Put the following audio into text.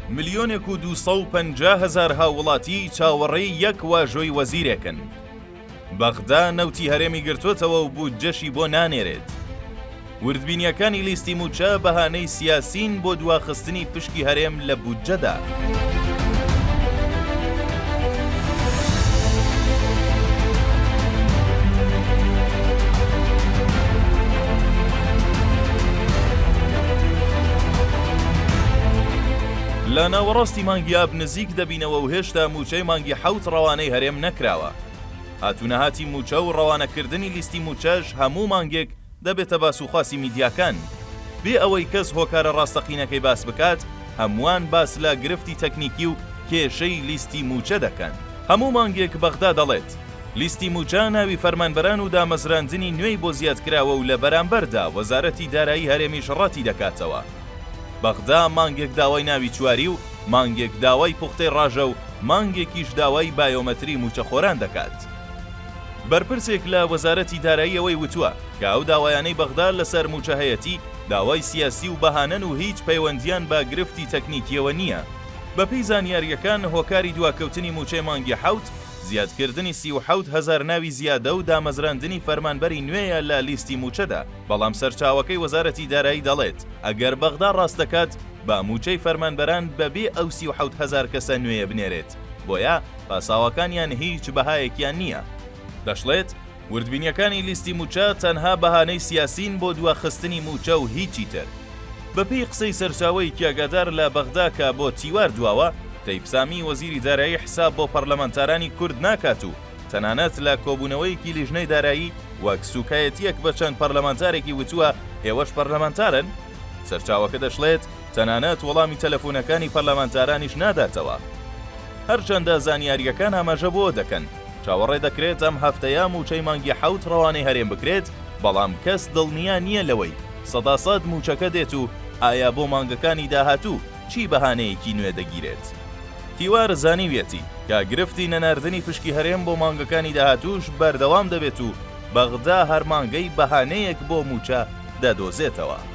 ملیۆنێک و 250,000 هاوڵاتی چاوەڕێی یەک واژۆی وەزیرێکن. بەغدا نەوتی هەرێمی گرتوۆتەوە و بودجەشی بۆ نانێرێت. وردبینیەکانی لیستی موچە بەهانەی سیاسین بۆ دواخستنی پشکی هەرێم لە بودجەدا. لە ناوەڕاستی مانگی ئاب نزیک دەبینەوە و هێشتا موچەی مانگی 7 ڕەوانەی هەرێم نەکراوە. هاتوونەهاتی موچە و ڕەوانەکردنی لیستی موچەش هەموو مانگێک دەبێتە باسوخواسی میدیاکان. بێ ئەوەی کەس هۆکارە ڕاستەقینەکەی باس بکات، هەمووان باس لە گرفتی تەکنیکی و کێشەی لیستی موچە دەکەن. هەموو مانگێک بەغدا دەڵێت لیستی موچە ناوی فەرمانبەران و دامەزراندنی نوێی بۆ زیادکراوە و لە بەرامبەردا وەزارەتی دارایی هەرێمیش ڕەتی دەکاتەوە. بەغدا مانگێک داوای ناوی چواری و مانگێک داوای پوختەی ڕاژە و مانگێکیش داوای بایۆمەتری موچەخۆران دەکات. بەرپرسێک لە وەزارەتی داراییەوەی وتووە کە ئەو داوایانەی بەغدا لەسەر موچەهەیەتی داوای سیاسی و بەهانەن و هیچ پەیوەندیان بە گرفتی تەکنیکیەوە نییە. بەپێی زانیاریەکان هۆکاری دواکەوتنی موچەی مانگی 7 زیادکردنی 37,000 ناوی زیادە و دامەزراندنی فەرمانبەری نوێیە لە لیستی موچەدا. بەڵام سەرچاوەکەی وەزارەتی دارایی دەڵێت ئەگەر بەغدا ڕاست دەکات با موچەی فەرمانبەران بەبێ ئەو 37,000 کەسە نوێیە بنێرێت، بۆیە پاساوەکانیان هیچ بەهایەکیان نییە. دەشڵێت وردبینیەکانی لیستی موچە تەنها بەهانەی سیاسین بۆ دواخستنی موچە و هیچی تر. بەپێی قسەی سەرچاوەی کێگادار لە بەغدا کە بۆ تیوار دواوە، تەیفسامی وەزیری دارایی حساب بۆ پەرلەمانتارانی کورد ناکات و تەنانەت لە کۆبوونەوەیەکی لیژنەی دارایی وەک سوکایەتیەک بە چەند پەرلەمانتارێکی وتووە ئێوەش پەرلەمانتارن. سەرچاوەکە دەشڵێت تەنانەت وەڵامی تەلەفۆنەکانی پەرلەمانتارانیش ناداتەوە. هەرچەندە زانیاریەکان ئاماژە بۆ دەکەن چاوەڕێ دەکرێت ئەم هەفتەیە موچەی مانگی 7 ڕەوانەی هەرێم بکرێت، بەڵام کەس دڵنیا نییە لەوەی 100% موچەکە دێت و ئایا بۆ مانگەکانی داهاتوو چی بەهانەیەکی نوێ دەگیرێت. تیوار زانیوێتی کە گرفتی نەناردنی پشکی هەرێم بۆ مانگەکانی داهاتووش بەردەوام دەبێت و بەغدا هەر مانگەی بەهانەیەک بۆ موچە دەدۆزێتەوە.